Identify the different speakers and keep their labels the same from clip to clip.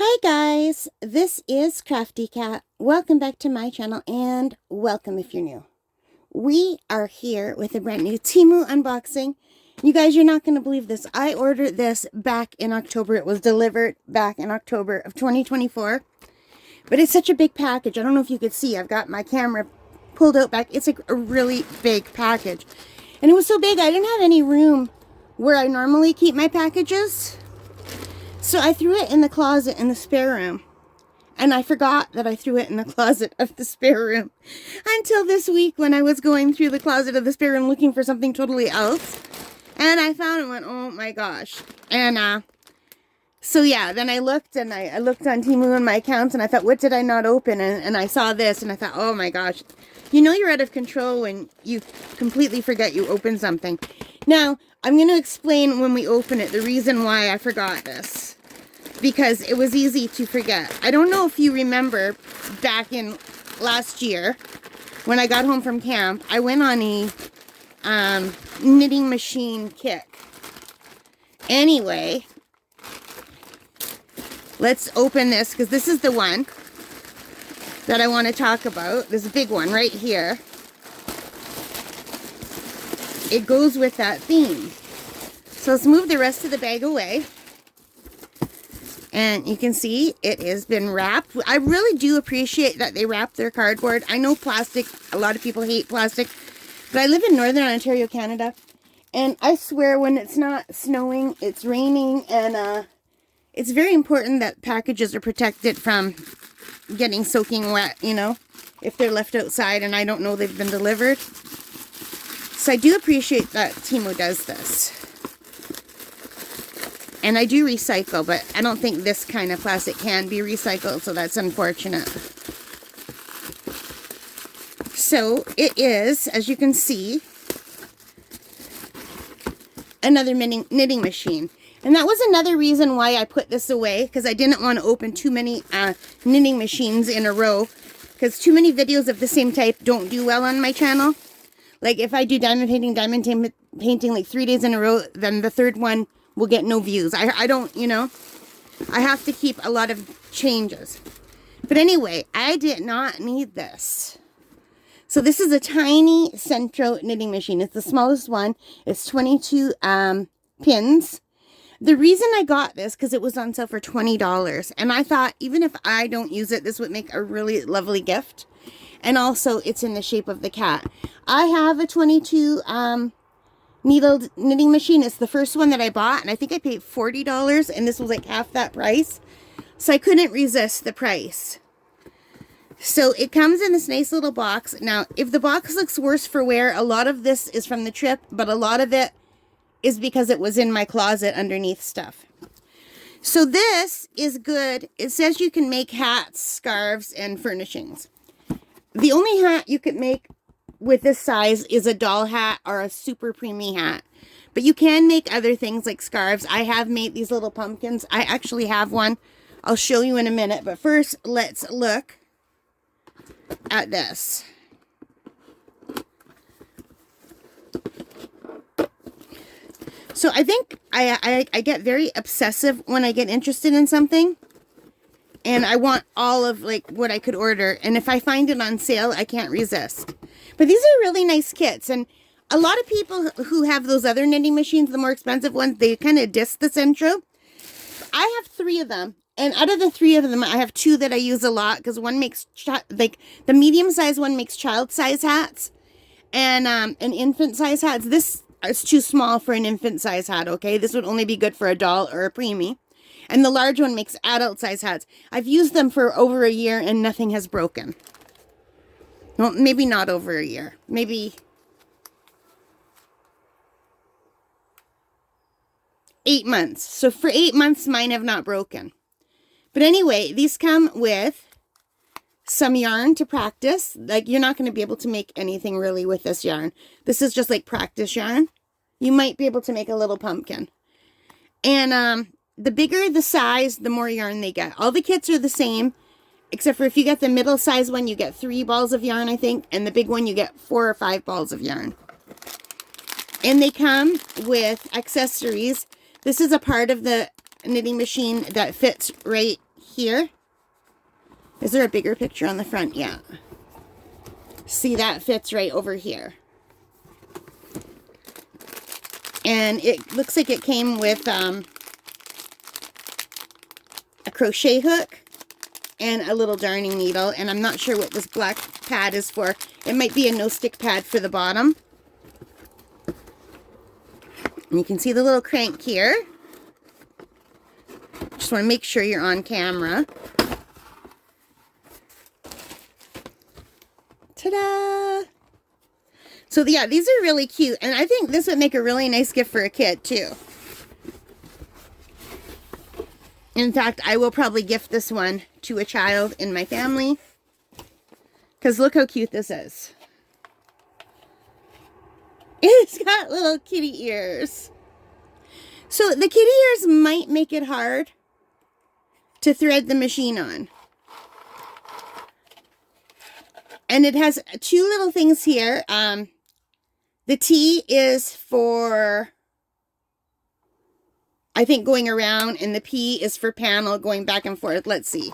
Speaker 1: Hi guys, this is Crafty Cat. Welcome back to my channel and welcome if you're new. We are here with a brand new Temu unboxing. You guys, you're not going to believe this. I ordered this back in October. It was delivered back in October of 2024. But it's such a big package. I don't know if you could see. I've got my camera pulled out back. It's like a really big package. And it was so big I didn't have any room where I normally keep my packages. So I threw it in the closet in the spare room. And I forgot that I threw it in the closet of the spare room. Until this week when I was going through the closet of the spare room looking for something totally else. And I found it and went, oh my gosh. And so yeah, then I looked and I looked on Temu and my accounts and I thought, what did I not open? And I saw this and I thought, oh my gosh. You know you're out of control when you completely forget you opened something. Now, I'm going to explain when we open it the reason why I forgot this. Because it was easy to forget. I don't know if you remember back in last year when I got home from camp, I went on a knitting machine kick. Anyway, let's open this because this is the one that I want to talk about. This big one right here. It goes with that theme. So let's move the rest of the bag away. And you can see it has been wrapped. I really do appreciate that they wrap their cardboard. I know plastic, a lot of people hate plastic, but I live in Northern Ontario, Canada. And I swear when it's not snowing, it's raining, and it's very important that packages are protected from getting soaking wet, you know, if they're left outside and I don't know they've been delivered. So I do appreciate that Temu does this. And I do recycle, but I don't think this kind of plastic can be recycled, so that's unfortunate. So it is, as you can see, another knitting machine. And that was another reason why I put this away, because I didn't want to open too many knitting machines in a row, because too many videos of the same type don't do well on my channel. Like if I do diamond painting like 3 days in a row, then the third one will get no views. I don't, you know, I have to keep a lot of changes. But anyway, I did not need this. So this is a tiny Centro knitting machine. It's the smallest one. It's 22 pins. The reason I got this, because it was on sale for $20. And I thought, even if I don't use it, this would make a really lovely gift. And also, it's in the shape of the cat. I have a 22 needled knitting machine. It's the first one that I bought, and I think I paid $40, and this was like half that price. So I couldn't resist the price. So it comes in this nice little box. Now, if the box looks worse for wear, a lot of this is from the trip, but a lot of it is because it was in my closet underneath stuff. So this is good. It says you can make hats, scarves, and furnishings. The only hat you could make with this size is a doll hat or a super preemie hat. But you can make other things like scarves. I have made these little pumpkins. I actually have one. I'll show you in a minute. But first, let's look at this. So I think I get very obsessive when I get interested in something. And I want all of like what I could order. And if I find it on sale, I can't resist. But these are really nice kits. And a lot of people who have those other knitting machines, the more expensive ones, they kind of diss the Centro. I have 3 of them. And out of the 3 of them, I have 2 that I use a lot. Because one makes, like, the medium-sized one makes child-size hats. And an infant-size hats. This is too small for an infant-size hat, okay? This would only be good for a doll or a preemie. And the large one makes adult-size hats. I've used them for over a year and nothing has broken. Well, maybe not over a year. Maybe 8 months. So for 8 months, mine have not broken. But anyway, these come with some yarn to practice. Like, you're not going to be able to make anything really with this yarn. This is just like practice yarn. You might be able to make a little pumpkin. And the bigger the size, the more yarn they get. All the kits are the same, except for if you get the middle size one, you get 3 balls of yarn, I think. And the big one, you get 4 or 5 balls of yarn. And they come with accessories. This is a part of the knitting machine that fits right here. Is there a bigger picture on the front? Yeah. See, that fits right over here. And it looks like it came with a crochet hook and a little darning needle. And I'm not sure what this black pad is for. It might be a no-stick pad for the bottom. And you can see the little crank here. Just want to make sure you're on camera. Ta-da! So yeah, these are really cute. And I think this would make a really nice gift for a kid too. In fact, I will probably gift this one to a child in my family. Because look how cute this is. It's got little kitty ears. So the kitty ears might make it hard to thread the machine on. And it has two little things here. The T is for, I think, going around, and the P is for panel, going back and forth. Let's see.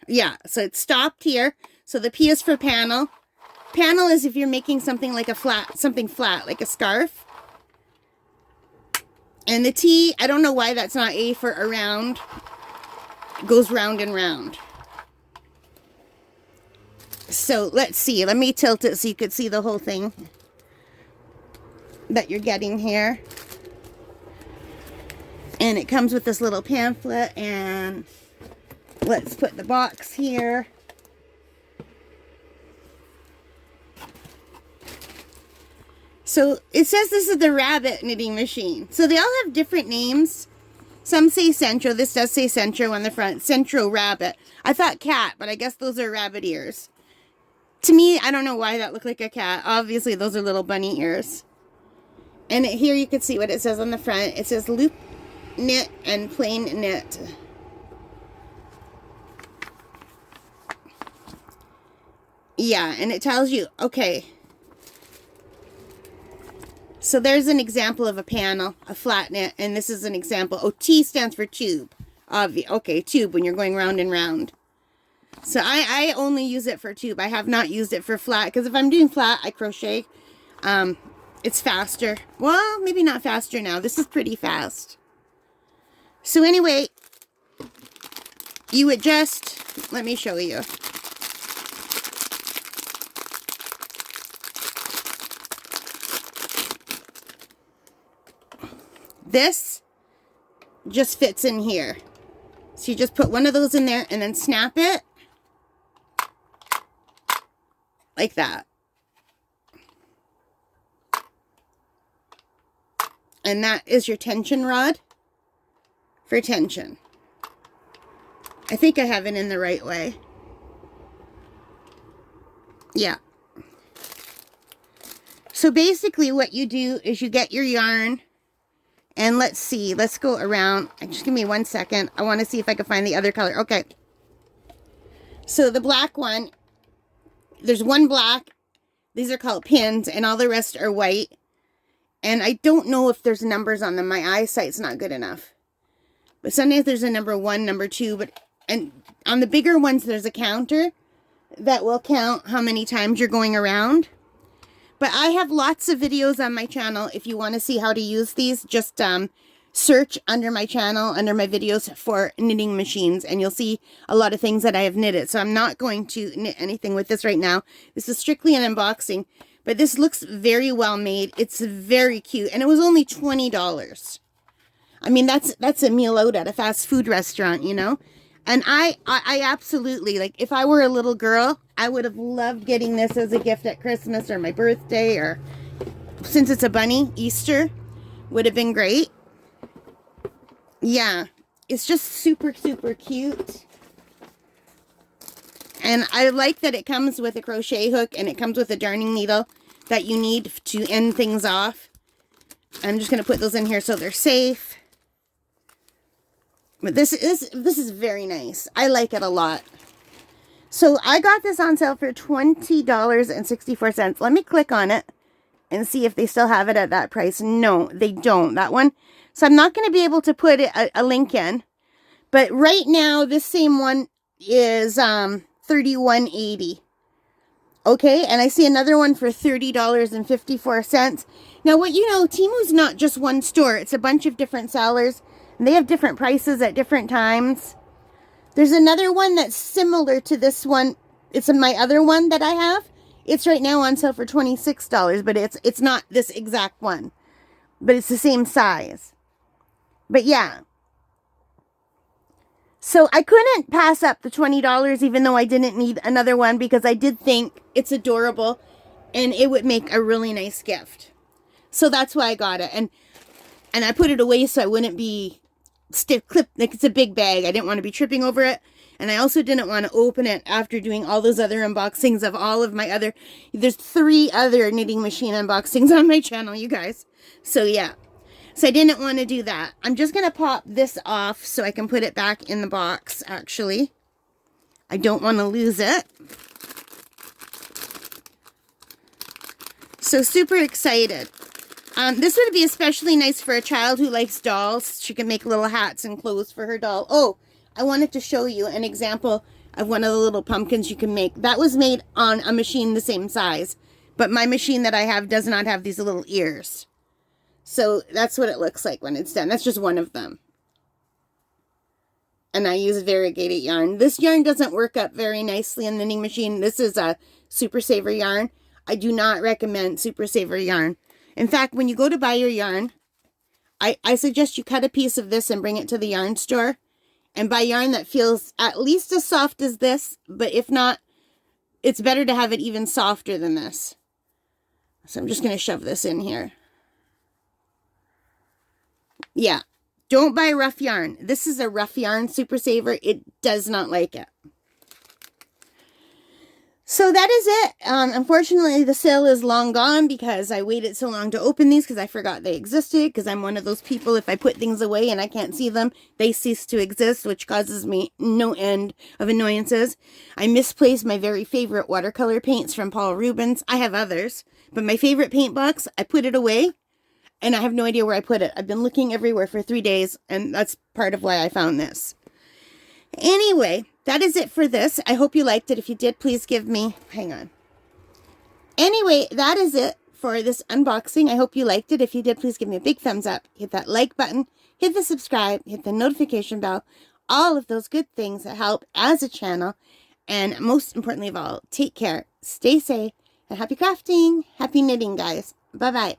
Speaker 1: Yeah, so it's stopped here. So the P is for panel. Panel is if you're making something like a flat, something flat, like a scarf. And the T, I don't know why that's not A for around. It goes round and round. So let's see. Let me tilt it so you could see the whole thing that you're getting here. And it comes with this little pamphlet, and let's put the box here. So it says this is the rabbit knitting machine. So they all have different names. Some say Centro. This does say Centro on the front. Centro rabbit. I thought cat, but I guess those are rabbit ears. To me, I don't know why that looked like a cat. Obviously, those are little bunny ears. And here you can see what it says on the front. It says loop knit and plain knit. Yeah, and it tells you, okay. So there's an example of a panel, a flat knit, and this is an example. Oh, T stands for tube. Okay, tube when you're going round and round. So I only use it for tube. I have not used it for flat, because if I'm doing flat, I crochet. It's faster. Well, maybe not faster now. This is pretty fast. So anyway, you would just, let me show you. This just fits in here. So you just put one of those in there and then snap it like that. And that is your tension rod for tension. I think I have it in the right way. Yeah. So basically what you do is you get your yarn. And let's see, let's go around. Just give me 1 second. I want to see if I can find the other color. Okay. So the black one, there's one black. These are called pins, and all the rest are white. And I don't know if there's numbers on them. My eyesight's not good enough. But sometimes there's a number 1, number 2. And on the bigger ones, there's a counter that will count how many times you're going around. But I have lots of videos on my channel. If you want to see how to use these, just search under my channel, under my videos for knitting machines, and you'll see a lot of things that I have knitted. So I'm not going to knit anything with this right now. This is strictly an unboxing, but this looks very well made. It's very cute, and it was only $20. I mean, that's a meal out at a fast food restaurant, you know? And I absolutely, like, if I were a little girl, I would have loved getting this as a gift at Christmas or my birthday, or since it's a bunny, Easter would have been great. Yeah, it's just super, super cute. And I like that it comes with a crochet hook and it comes with a darning needle that you need to end things off. I'm just going to put those in here so they're safe. But this is very nice. I like it a lot. So I got this on sale for $20.64. Let me click on it and see if they still have it at that price. No, they don't. That one So I'm not going to be able to put a link in. But right now, this same one is $31.80. Okay, and I see another one for $30.54. Now, what you know, Temu's not just one store. It's a bunch of different sellers. And they have different prices at different times. There's another one that's similar to this one. It's my other one that I have. It's right now on sale for $26, but it's not this exact one. But it's the same size. But yeah. So I couldn't pass up the $20 even though I didn't need another one because I did think it's adorable and it would make a really nice gift. So that's why I got it. And I put it away so I wouldn't be stiff clipped. Like it's a big bag. I didn't want to be tripping over it. And I also didn't want to open it after doing all those other unboxings of all of my other... There's 3 other knitting machine unboxings on my channel, you guys. So yeah. So I didn't want to do that. I'm just going to pop this off so I can put it back in the box, actually. I don't want to lose it. So super excited. This would be especially nice for a child who likes dolls. She can make little hats and clothes for her doll. Oh, I wanted to show you an example of one of the little pumpkins you can make. That was made on a machine the same size. But my machine that I have does not have these little ears. So that's what it looks like when it's done. That's just one of them. And I use variegated yarn. This yarn doesn't work up very nicely in the knitting machine. This is a Super Saver yarn. I do not recommend Super Saver yarn. In fact, when you go to buy your yarn, I suggest you cut a piece of this and bring it to the yarn store. And buy yarn that feels at least as soft as this. But if not, it's better to have it even softer than this. So I'm just going to shove this in here. Yeah, don't buy rough yarn. This is a rough yarn Super Saver. It does not like it. So that is it. Unfortunately, the sale is long gone because I waited so long to open these because I forgot they existed. Because I'm one of those people, if I put things away and I can't see them, they cease to exist, which causes me no end of annoyances. I misplaced my very favorite watercolor paints from Paul Rubens. I have others, but my favorite paint box, I put it away. And I have no idea where I put it. I've been looking everywhere for 3 days, and that's part of why I found this. Anyway, that is it for this. I hope you liked it. If you did, please give me... Hang on. Anyway, that is it for this unboxing. I hope you liked it. If you did, please give me a big thumbs up. Hit that like button. Hit the subscribe. Hit the notification bell. All of those good things that help as a channel. And most importantly of all, take care. Stay safe. And happy crafting. Happy knitting, guys. Bye-bye.